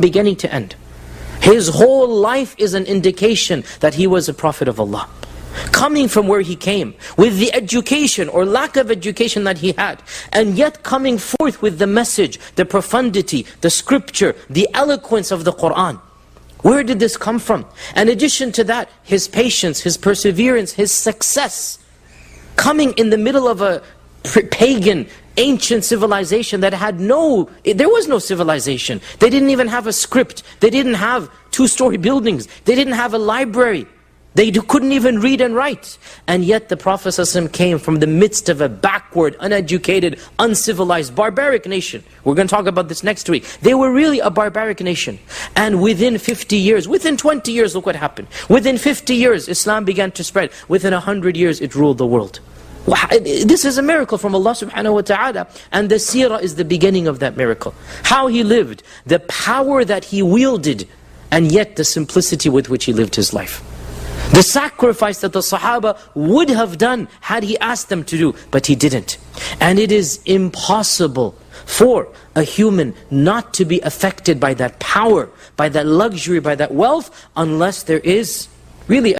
beginning to end. His whole life is an indication that he was a prophet of Allah. Coming from where he came, with the education or lack of education that he had, and yet coming forth with the message, the profundity, the scripture, the eloquence of the Qur'an. Where did this come from? In addition to that, his patience, his perseverance, his success, coming in the middle of a pagan, ancient civilization that had there was no civilization. They didn't even have a script. They didn't have two-story buildings. They didn't have a library. They couldn't even read and write. And yet the Prophet ﷺ came from the midst of a backward, uneducated, uncivilized, barbaric nation. We're going to talk about this next week. They were really a barbaric nation. And within 50 years, within 20 years, look what happened. Within 50 years, Islam began to spread. Within 100 years, it ruled the world. This is a miracle from Allah subhanahu wa ta'ala. And the seerah is the beginning of that miracle. How he lived, the power that he wielded, and yet the simplicity with which he lived his life. The sacrifice that the Sahaba would have done had he asked them to do, but he didn't. And it is impossible for a human not to be affected by that power, by that luxury, by that wealth, unless there is really